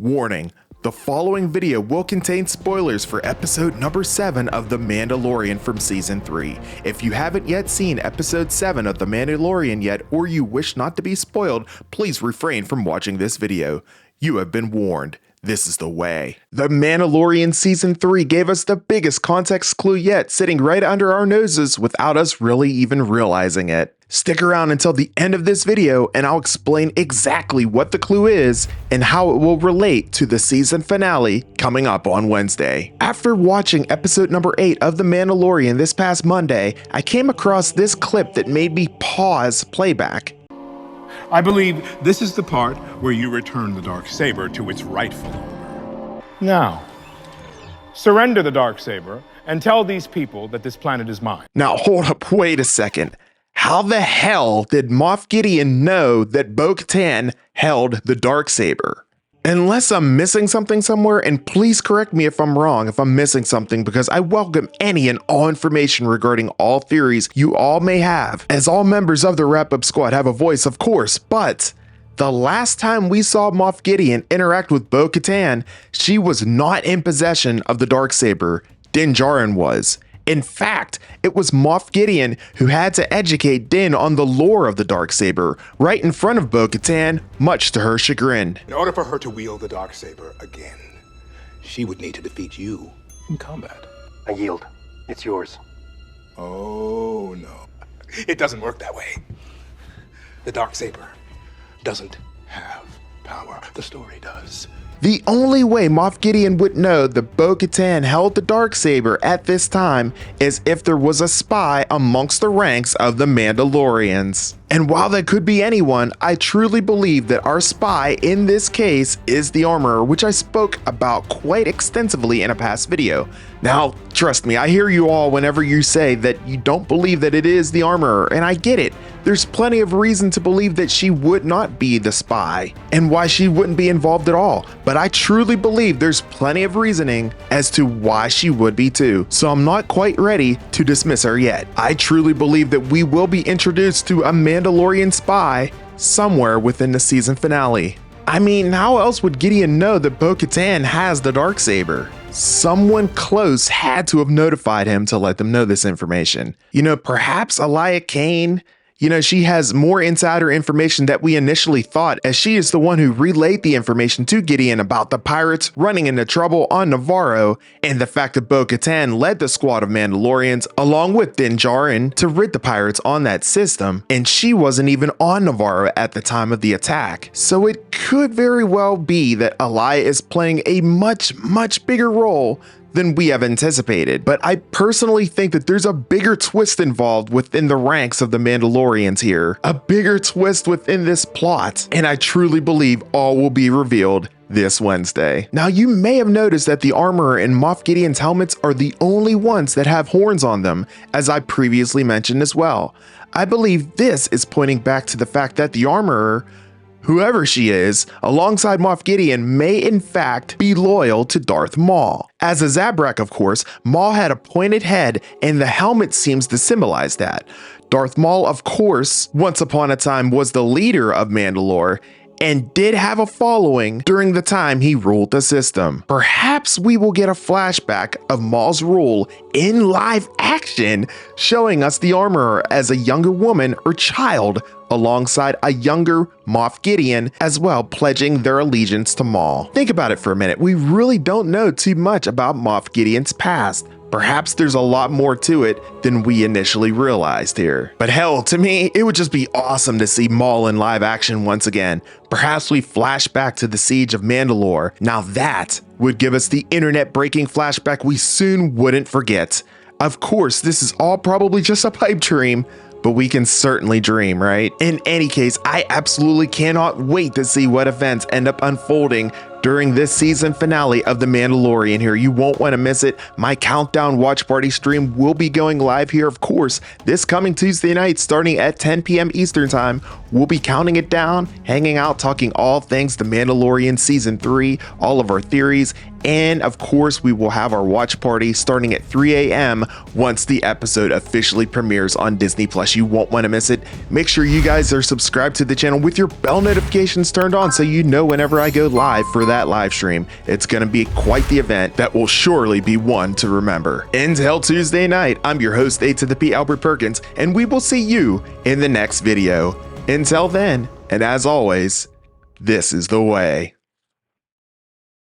Warning, the following video will contain spoilers for episode number 7 of The Mandalorian from season 3. If you haven't yet seen episode 7 of The Mandalorian yet, or you wish not to be spoiled, please refrain from watching this video. You have been warned. This is the way. The Mandalorian Season 3 gave us the biggest context clue yet, sitting right under our noses without us really even realizing it. Stick around until the end of this video and I'll explain exactly what the clue is and how it will relate to the season finale coming up on Wednesday. After watching episode number 8 of The Mandalorian this past Monday, I came across this clip that made me pause playback. I believe this is the part where you return the Darksaber to its rightful owner. Now, surrender the Darksaber and tell these people that this planet is mine. Now hold up, wait a second. How the hell did Moff Gideon know that Bo-Katan held the Darksaber? Unless I'm missing something somewhere, and please correct me if I'm wrong, if I'm missing something, because I welcome any and all information regarding all theories you all may have, as all members of the Wrap Up Squad have a voice, of course, but the last time we saw Moff Gideon interact with Bo-Katan, she was not in possession of the Darksaber. Din Djarin was. In fact, it was Moff Gideon who had to educate Din on the lore of the Darksaber, right in front of Bo-Katan, much to her chagrin. In order for her to wield the Darksaber again, she would need to defeat you in combat. I yield. It's yours. Oh, no. It doesn't work that way. The Darksaber doesn't have power. The story does. The only way Moff Gideon would know that Bo-Katan held the Darksaber at this time is if there was a spy amongst the ranks of the Mandalorians. And while that could be anyone, I truly believe that our spy in this case is the Armorer, which I spoke about quite extensively in a past video. Now, trust me, I hear you all whenever you say that you don't believe that it is the Armorer, and I get it. There's plenty of reason to believe that she would not be the spy, and why she wouldn't be involved at all. But I truly believe there's plenty of reasoning as to why she would be too. So I'm not quite ready to dismiss her yet. I truly believe that we will be introduced to a Mandalorian spy somewhere within the season finale. I mean, how else would Gideon know that Bo-Katan has the Darksaber? Someone close had to have notified him to let them know this information. You know, perhaps Elia Kane. You know, she has more insider information that we initially thought, as she is the one who relayed the information to Gideon about the pirates running into trouble on Navarro, and the fact that Bo-Katan led the squad of Mandalorians along with Din Djarin to rid the pirates on that system, and she wasn't even on Navarro at the time of the attack. So it could very well be that Elia is playing a much bigger role than we have anticipated. But I personally think that there's a bigger twist involved within the ranks of the Mandalorians here, a bigger twist within this plot, and I truly believe all will be revealed this Wednesday. Now, you may have noticed that the Armorer and Moff Gideon's helmets are the only ones that have horns on them, as I previously mentioned as well. I believe this is pointing back to the fact that the Armorer, whoever she is, alongside Moff Gideon, may in fact be loyal to Darth Maul. As a Zabrak, of course, Maul had a pointed head, and the helmet seems to symbolize that. Darth Maul, of course, once upon a time was the leader of Mandalore, and did have a following during the time he ruled the system. Perhaps we will get a flashback of Maul's rule in live action, showing us the Armorer as a younger woman or child alongside a younger Moff Gideon as well, pledging their allegiance to Maul. Think about it for a minute. We really don't know too much about Moff Gideon's past. Perhaps there's a lot more to it than we initially realized here. But hell, to me, it would just be awesome to see Maul in live action once again. Perhaps we flash back to the Siege of Mandalore. Now that would give us the internet-breaking flashback we soon wouldn't forget. Of course, this is all probably just a pipe dream, but we can certainly dream, right? In any case, I absolutely cannot wait to see what events end up unfolding during this season finale of The Mandalorian here. You won't want to miss it. My countdown watch party stream will be going live here, of course, this coming Tuesday night starting at 10 p.m. Eastern time. We'll be counting it down, hanging out, talking all things The Mandalorian Season 3, all of our theories, and of course we will have our watch party starting at 3 a.m. once the episode officially premieres on Disney Plus. You won't want to miss it. Make sure you guys are subscribed to the channel with your bell notifications turned on so you know whenever I go live for that that live stream. It's going to be quite the event that will surely be one to remember. Until Tuesday night, I'm your host, A to the P, Albert Perkins, and we will see you in the next video. Until then, and as always, this is the way.